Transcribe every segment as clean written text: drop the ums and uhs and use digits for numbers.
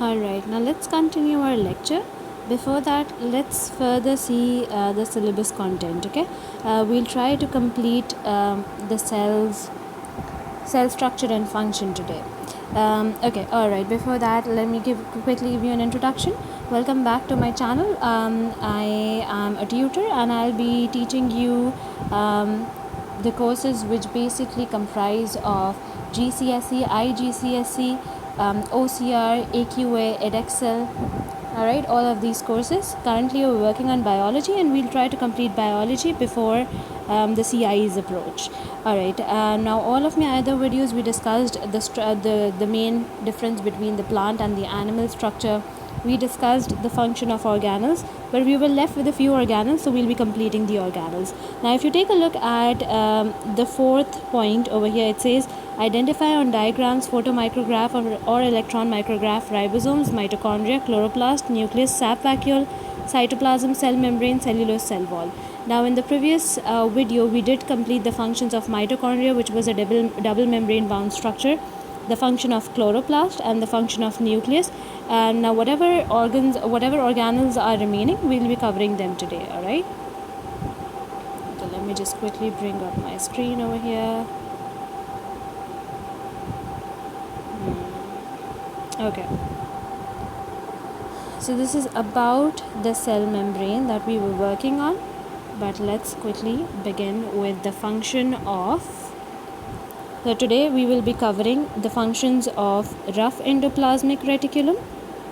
Alright, now let's continue our lecture. Before that, let's further see the syllabus content. Okay, we'll try to complete the cell structure and function today. Okay, alright, before that, let me quickly give you an introduction. Welcome back to my channel. I am a tutor and I'll be teaching you the courses which basically comprise of GCSE, IGCSE, OCR, AQA, EdExcel. Alright, all of these courses. Currently we're working on biology and we'll try to complete biology before the CIE's approach. Alright, now all of my other videos we discussed the main difference between the plant and the animal structure. We discussed the function of organelles, but we were left with a few organelles, so we'll be completing the organelles. Now if you take a look at the fourth point over here, it says identify on diagrams, photomicrograph or electron micrograph ribosomes, mitochondria, chloroplast, nucleus, sap vacuole, cytoplasm, cell membrane, cellulose cell wall. Now in the previous video we did complete the functions of mitochondria, which was a double membrane bound structure, the function of chloroplast and the function of nucleus, and now whatever organelles are remaining, we'll be covering them today. All right, so let me just quickly bring up my screen over here. Okay, so this is about the cell membrane that we were working on, but let's quickly begin with the function of. So today we will be covering the functions of rough endoplasmic reticulum,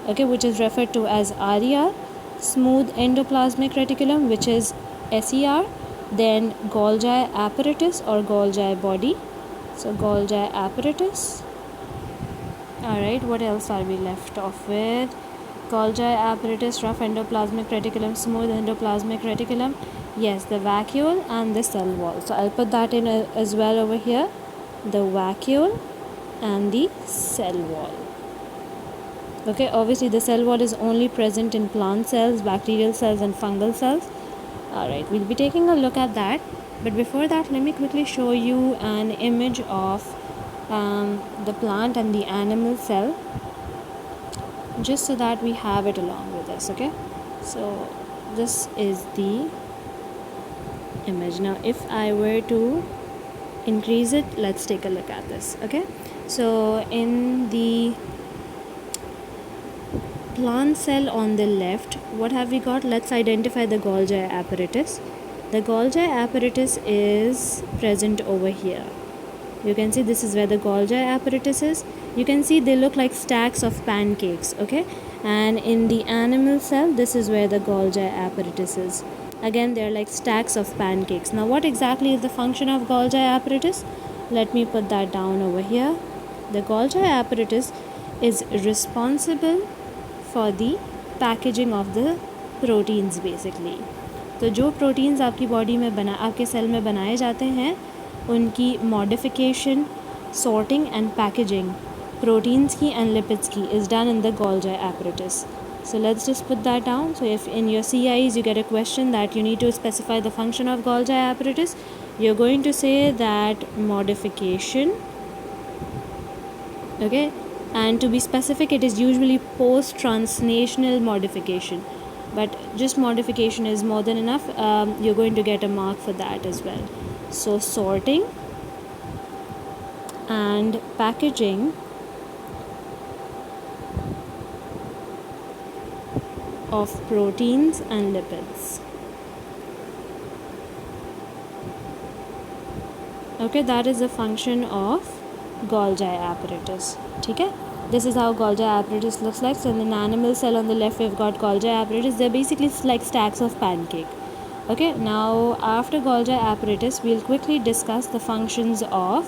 okay, which is referred to as RER, smooth endoplasmic reticulum, which is SER, then Golgi apparatus or Golgi body. So Golgi apparatus. Alright, what else are we left off with? Golgi apparatus, rough endoplasmic reticulum, smooth endoplasmic reticulum. Yes, the vacuole and the cell wall. So I'll put that in as well over here. The vacuole and the cell wall. Okay, obviously the cell wall is only present in plant cells, bacterial cells and fungal cells. Alright, we'll be taking a look at that, but before that let me quickly show you an image of the plant and the animal cell, just so that we have it along with us. Okay, so this is the image. Now if I were to increase it, let's take a look at this. Okay, so in the plant cell on the left, what have we got? Let's identify the Golgi apparatus. The Golgi apparatus is present over here. You can see this is where the Golgi apparatus is. You can see they look like stacks of pancakes. Okay, and in the animal cell, this is where the Golgi apparatus is. Again, they're like stacks of pancakes. Now what exactly is the function of Golgi apparatus? Let me put that down over here. The Golgi apparatus is responsible for the packaging of the proteins basically. तो जो proteins आपकी body में आपके cell में बनाए जाते हैं, उनकी modification, sorting and packaging, proteins की and lipids की, is done in the Golgi apparatus. So let's just put that down. So if in your CIs you get a question that you need to specify the function of Golgi apparatus, you're going to say that modification, okay, and to be specific, it is usually post-translational modification, but just modification is more than enough. You're going to get a mark for that as well. So sorting and packaging of proteins and lipids. Okay, that is a function of Golgi apparatus. Okay, this is how Golgi apparatus looks like. So in an animal cell on the left we've got Golgi apparatus. They're basically like stacks of pancake. Okay, now after Golgi apparatus we'll quickly discuss the functions of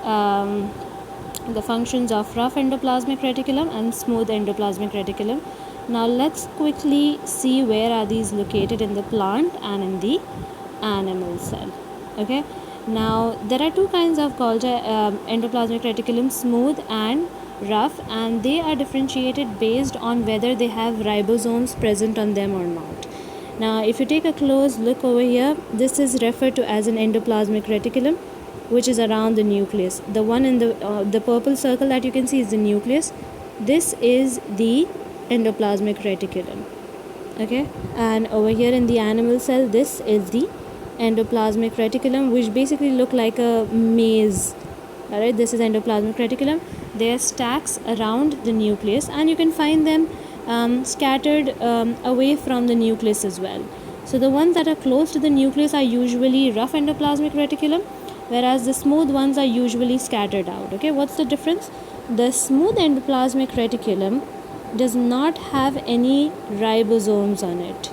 rough endoplasmic reticulum and smooth endoplasmic reticulum. Now let's quickly see where are these located in the plant and in the animal cell. Okay, now there are two kinds of Golgi endoplasmic reticulum, smooth and rough, and they are differentiated based on whether they have ribosomes present on them or not. Now if you take a close look over here, this is referred to as an endoplasmic reticulum, which is around the nucleus. The one in the purple circle that you can see is the nucleus. this is the endoplasmic reticulum. Okay, and over here in the animal cell, this is the endoplasmic reticulum, which basically look like a maze. Alright, this is endoplasmic reticulum. They are stacks around the nucleus, and you can find them scattered away from the nucleus as well. So the ones that are close to the nucleus are usually rough endoplasmic reticulum, whereas the smooth ones are usually scattered out. Okay, what's the difference? The smooth endoplasmic reticulum does not have any ribosomes on it.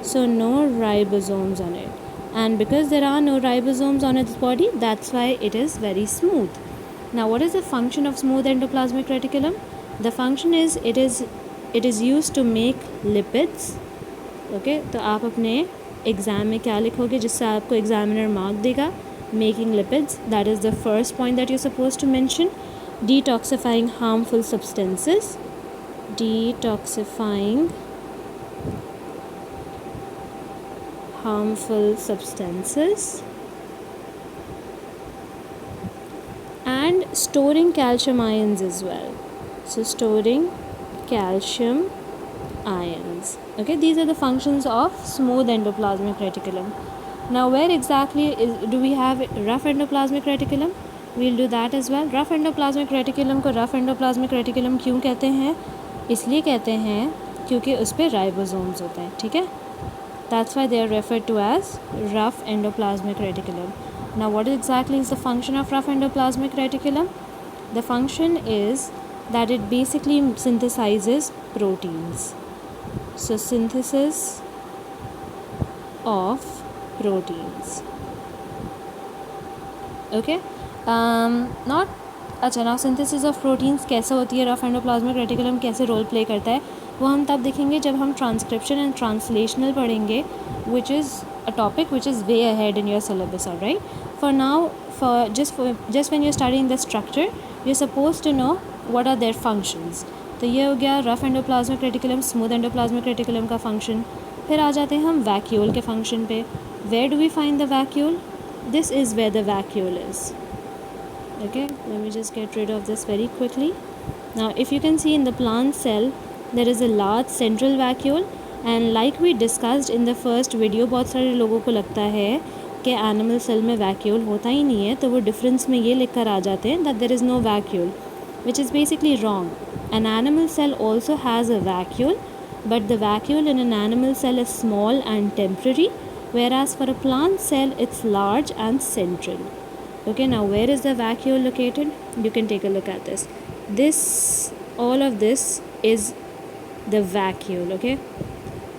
So no ribosomes on it. And because there are no ribosomes on its body, that's why it is very smooth. Now what is the function of smooth endoplasmic reticulum? The function is it is used to make lipids. Okay, तो आप अपने exam में क्या लिखोगे जिससे आपको examiner mark देगा? Making lipids. That is the first point that you're supposed to mention. Detoxifying harmful substances. Detoxifying harmful substances, and storing calcium ions as well. So storing calcium ions. Okay, these are the functions of smooth endoplasmic reticulum. Now where exactly do we have rough endoplasmic reticulum? We'll do that as well. Rough endoplasmic reticulum को rough endoplasmic reticulum क्यों कहते हैं? इसलिए कहते हैं क्योंकि उस पर राइबोसोम्स होते हैं. ठीक है, that's why they are referred to as rough endoplasmic reticulum. Now what exactly is the function of rough endoplasmic reticulum? The function is that it basically synthesizes proteins. So synthesis of proteins. Okay, not अच्छा. now synthesis of proteins कैसे होती है, rough endoplasmic reticulum कैसे role play करता है, वो हम तब देखेंगे जब हम ट्रांसक्रिप्शन एंड ट्रांसलेशनल पढ़ेंगे, which is a topic which is way ahead in your syllabus. Alright, for now, just when you're studying the structure, you're supposed to know what are their functions. तो ये हो गया rough endoplasmic reticulum, smooth endoplasmic reticulum का function. फिर आ जाते हैं हम vacuole के फंक्शन पे. Where do we find the vacuole? This is where the vacuole is. Okay, let me just get rid of this very quickly. Now if you can see in the plant cell, there is a large central vacuole, and like we discussed in the first video, बहुत सारे लोगों को लगता है कि animal cell में vacuole होता ही नहीं है, तो वो डिफरेंस में ये लिख कर आ जाते हैं that there is no vacuole, which is basically wrong. An animal cell also has a vacuole, but the vacuole in an animal cell is small and temporary, whereas for a plant cell it's large and central. Okay, now where is the vacuole located? You can take a look at this. All of this is the vacuole. Okay,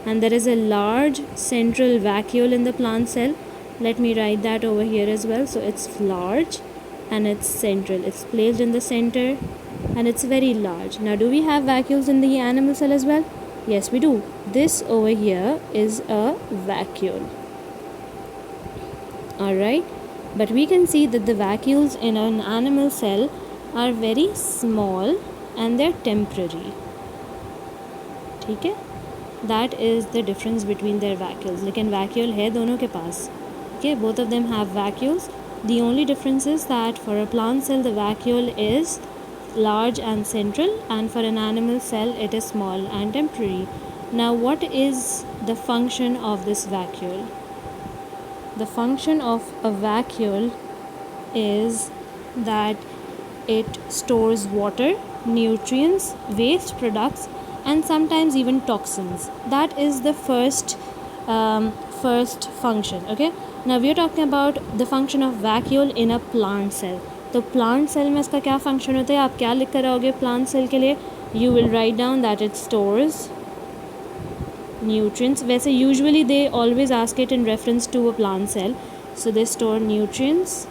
and there is a large central vacuole in the plant cell. Let me write that over here as well. So it's large and it's central. It's placed in the center and it's very large. Now do we have vacuoles in the animal cell as well? Yes, we do. This over here is a vacuole. Alright, but we can see that the vacuoles in an animal cell are very small and they're temporary. ठीक है, that is the difference between their vacuoles. लेकिन vacuole है दोनों के पास. Okay, both of them have vacuoles. The only difference is that for a plant cell the vacuole is large and central, and for an animal cell it is small and temporary. Now what is the function of this vacuole? The function of a vacuole is that it stores water, nutrients, waste products, and sometimes even toxins. That is the first function. Okay, now we are talking about the function of vacuole in a plant cell. तो plant cell में इसका क्या function होता है, आप क्या लिख कर आओगे plant cell के लिए? You will write down that it stores nutrients. वैसे usually they always ask it in reference to a plant cell. So they store nutrients,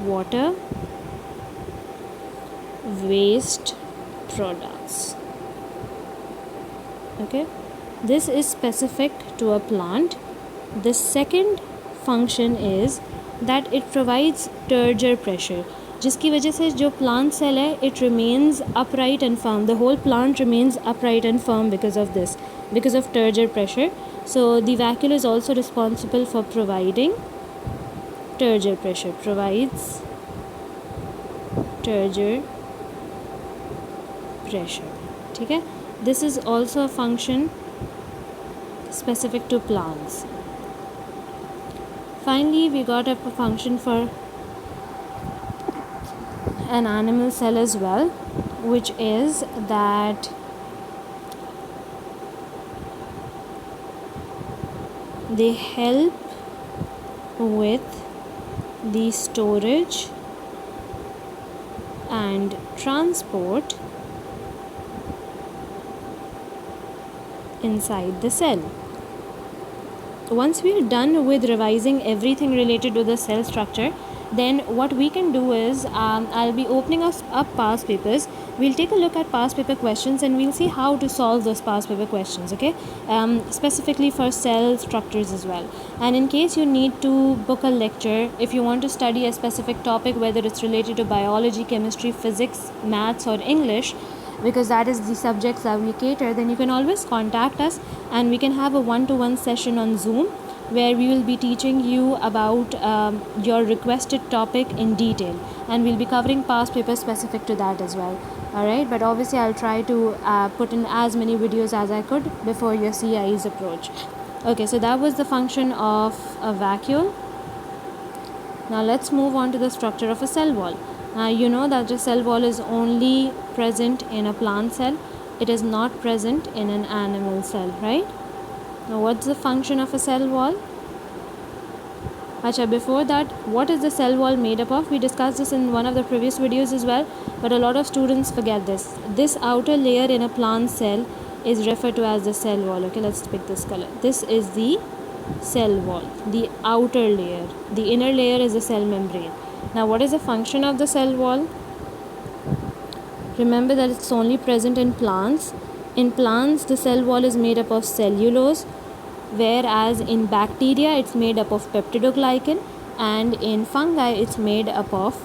water, waste products. Okay, this is specific to a plant. The second function is that it provides turgor pressure, जिसकी वजह से जो plant cell है it remains upright and firm. The whole plant remains upright and firm because of this, because of turgor pressure. So the vacuole is also responsible for providing turgor pressure, provides turgor pressure. ठीक है, this is also a function specific to plants. Finally, we got a function for an animal cell as well, which is that they help with the storage and transport inside the cell. Once we are done with revising everything related to the cell structure, then what we can do is I'll be opening up past papers. We'll take a look at past paper questions and we'll see how to solve those past paper questions, okay, specifically for cell structures as well. And in case you need to book a lecture, if you want to study a specific topic, whether it's related to biology, chemistry, physics, maths or English, because that is the subjects that we cater, then you can always contact us and we can have a one-to-one session on Zoom where we will be teaching you about your requested topic in detail, and we'll be covering past papers specific to that as well. Alright, but obviously I'll try to put in as many videos as I could before your CIE's approach. Okay, so that was the function of a vacuole. Now let's move on to the structure of a cell wall. You know that the cell wall is only present in a plant cell. It is not present in an animal cell, right? Now what's the function of a cell wall? Acha, before that, what is the cell wall made up of? We discussed this in one of the previous videos as well, but a lot of students forget this. This outer layer in a plant cell is referred to as the cell wall. Okay, let's pick this color. This is the cell wall, the outer layer. The inner layer is the cell membrane. Now what is the function of the cell wall? Remember that it's only present in plants. In plants, the cell wall is made up of cellulose, whereas in bacteria it's made up of peptidoglycan, and in fungi it's made up of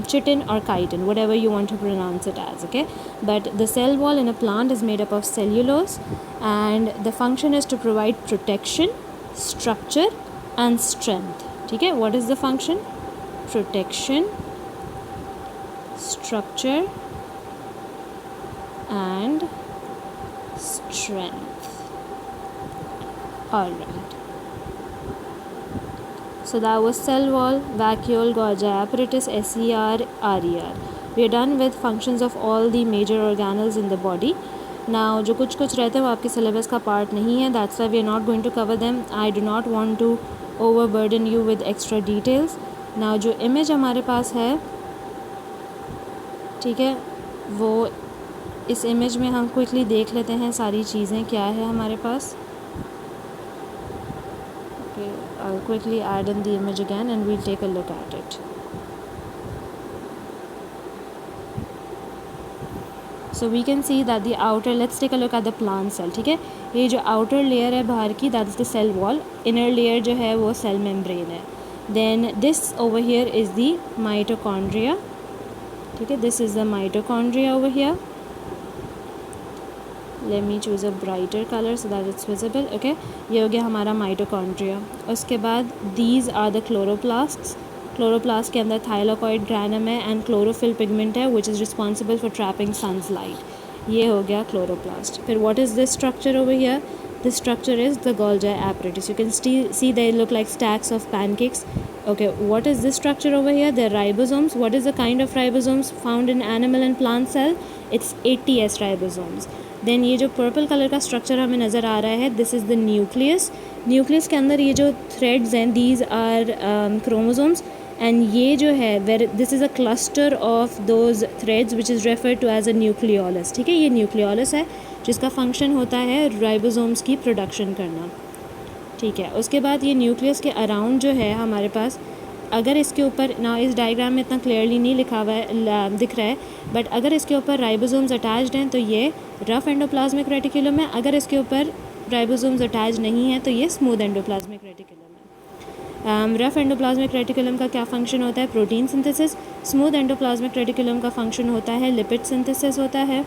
chitin or chitin, whatever you want to pronounce it as, okay? But the cell wall in a plant is made up of cellulose, and the function is to provide protection, structure and strength. Okay, what is the function? Protection, structure and strength. Alright, so that was cell wall, vacuole, Golgi apparatus, SER, RER. We are done with functions of all the major organelles in the body. Now जो कुछ रहते हैं वो आपके syllabus का part नहीं है, that's why we are not going to cover them. I do not want to overburden you with extra details. Now जो image हमारे पास है, ठीक है, वो इस image में हम quickly देख लेते हैं सारी चीज़ें क्या है हमारे पास. Okay, I'll quickly add in the image again and we'll take a look at it. So we can see that the outer, let's take a look at the plant cell. ठीक है, ये जो outer layer है बाहर की, that's the cell wall. Inner layer जो है वो cell membrane है. Then this over here is the mitochondria. ठीक है, this is the mitochondria over here. Let me choose a brighter color so that it's visible. Okay, ये हो गया हमारा mitochondria. उसके बाद these are the chloroplasts. Chloroplast के अंदर थाइलाकॉइड ग्रैनम है एंड क्लोरोफिल पिगमेंट है which is responsible for trapping sun's light. ये हो गया क्लोरोप्लास्ट. फिर what is this structure over here? This structure is the Golgi apparatus. You can see they look like stacks of pancakes. Okay, what is this structure over here? The ribosomes. What is the kind of ribosomes found in animal and plant cell? It's 80S ribosomes. Then ये जो purple colour का structure हमें नज़र आ रहा है, this is the nucleus. Nucleus के अंदर ये जो थ्रेड्स हैं, दीज आर क्रोमोसोम्स, एंड ये जो है where this is a cluster of those threads which is referred to as a nucleolus. ठीक है, ये न्यूक्लियोलस है जिसका फंक्शन होता है राइबोसोम्स की प्रोडक्शन करना. ठीक है, उसके बाद ये न्यूक्लियस के अराउंड जो है हमारे पास, अगर इसके ऊपर ना इस डायग्राम में इतना क्लियरली नहीं लिखा हुआ है, दिख रहा है, बट अगर इसके ऊपर राइबोसोम्स अटैच्ड हैं तो ये रफ एंडोप्लाज्मिक रेटिकुलम है. अगर इसके ऊपर राइबोसोम्स अटैच नहीं है तो ये स्मूथ एंडोप्लाज्मिक रेटिकुलम है. रफ एंडोप्लाज्मिक रेटिकुलम का क्या फंक्शन होता है? Protein synthesis. Smooth endoplasmic reticulum का फंक्शन होता है लिपिड सिंथेसिस होता है.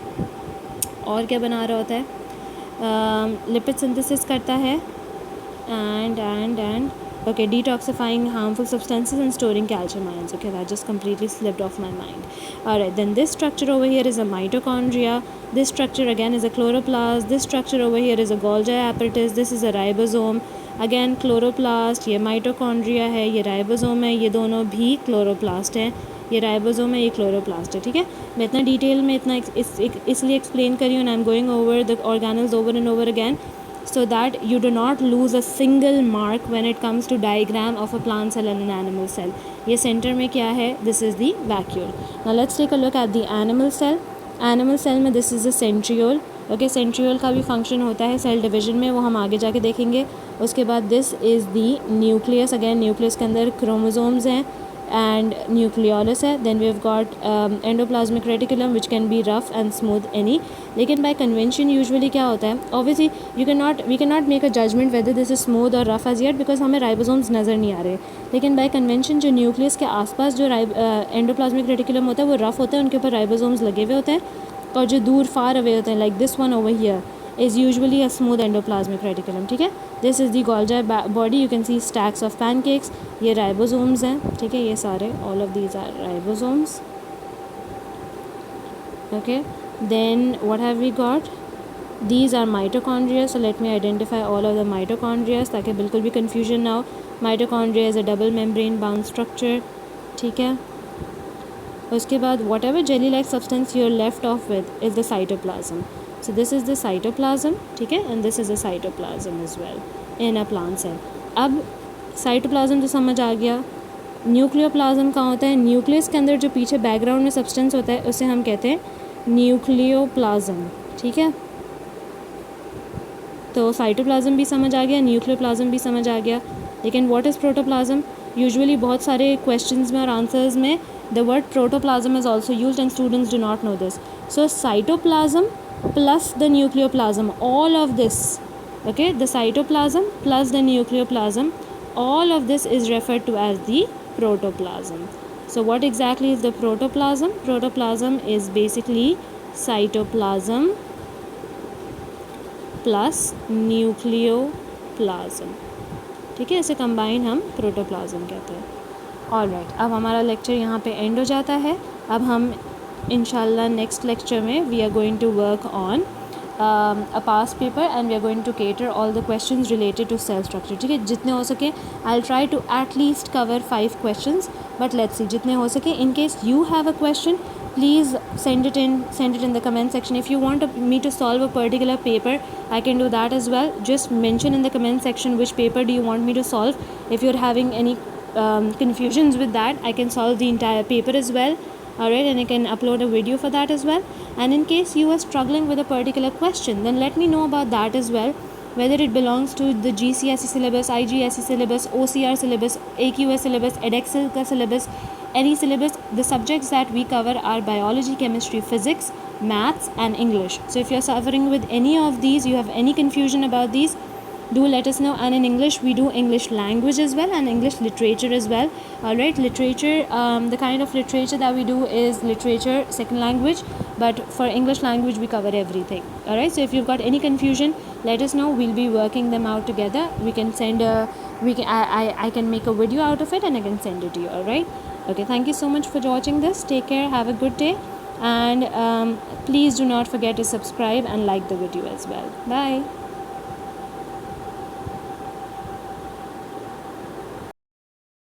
और क्या बना रहा होता है? लिपिड सिंथेसिस करता है and Okay, detoxifying harmful substances and storing calcium ions. Okay, that just completely slipped off my mind. Alright, then this structure over here is a mitochondria. This structure again is a chloroplast. This structure over here is a Golgi apparatus. This is a ribosome. Again chloroplast, ये mitochondria है, ये ribosome है, ये दोनों भी chloroplast है. ये ribosome है, ये क्लोरोप्लास्ट है. ठीक है, मैं इतना डिटेल में इतना इसलिए एक्सप्लेन करी हूँ. I am going over the organelles over and over again so that you do not lose a single mark when it comes to diagram of a plant cell and an animal cell. ये center में क्या है? This is the vacuole. Now let's take a look at the animal cell. Animal cell में this is the centriole. Okay, centriole का भी function होता है cell division में, वो हम आगे जाके देखेंगे. उसके बाद this is the nucleus. Again nucleus के अंदर chromosomes हैं and nucleolus है. Then we've got endoplasmic reticulum which can be rough and smooth any. लेकिन by convention usually क्या होता है? Obviously we cannot make a judgment whether this is smooth or rough as yet because हमें ribosomes नज़र नहीं आ रहे. लेकिन by convention जो nucleus के आसपास जो endoplasmic reticulum होता है वो rough होता है, उनके ऊपर ribosomes लगे हुए होते हैं. और जो दूर far away होते हैं like this one over here is usually a smooth endoplasmic reticulum. ठीक है, this is the Golgi body. You can see stacks of pancakes. ये ribosomes हैं. ठीक है, ये सारे all of these are ribosomes. Okay, then what have we got? These are mitochondria. So let me identify all of the mitochondria ताकि बिल्कुल भी confusion ना हो. Mitochondria is a double membrane bound structure. ठीक है, उसके बाद whatever jelly like substance you're left off with is the cytoplasm. So this is the cytoplasm. ठीक है, and this is the cytoplasm as well in a plant cell. अब cytoplasm तो समझ आ गया. न्यूक्लियोप्लाज्म कहाँ होता है? न्यूक्लियस के अंदर जो पीछे बैकग्राउंड में सब्सटेंस होता है उसे हम कहते हैं न्यूक्लियोप्लाज्म. ठीक है, तो साइटोप्लाज्म भी समझ आ गया, न्यूक्लियोप्लाज्म भी समझ आ गया. लेकिन व्हाट इज़ प्रोटोप्लाज्म? यूजुअली बहुत सारे क्वेश्चंस में और आंसर्स में the word protoplasm is also used and students do not know this. So cytoplasm plus the nucleoplasm, all of this, okay, the cytoplasm plus the nucleoplasm, all of this is referred to as the protoplasm. So what exactly is the protoplasm? Protoplasm is basically cytoplasm plus nucleoplasm. ठीक है, इसे combine हम protoplasm कहते हैं. Alright, अब हमारा lecture यहाँ पे एंड हो जाता है. अब हम इंशाल्लाह नेक्स्ट लेक्चर में we are going to work on a past paper and we are going to cater all the questions related to cell structure. ठीक है, जितने हो सके I'll try to at least cover 5 questions, but let's see जितने हो सके. In case you have a question, please send it in the comment section. If you want me to solve a particular paper, I can do that as well. Just mention in the comment section which paper do you want me to solve. If you're having any confusions with that, I can solve the entire paper as well. Alright, and I can upload a video for that as well. And in case you are struggling with a particular question, then let me know about that as well, whether it belongs to the GCSE syllabus, IGSE syllabus, OCR syllabus, AQS syllabus, Edexcel का syllabus, any syllabus. The subjects that we cover are biology, chemistry, physics, maths and English. So if you are suffering with any of these, you have any confusion about these, do let us know. And in English we do English language as well and English literature as well. Alright, literature, the kind of literature that we do is literature second language, but for English language we cover everything. Alright, so if you've got any confusion, let us know. We'll be working them out together. We can send I can make a video out of it and I can send it to you. Alright, okay, thank you so much for watching this. Take care, have a good day, and please do not forget to subscribe and like the video as well. Bye.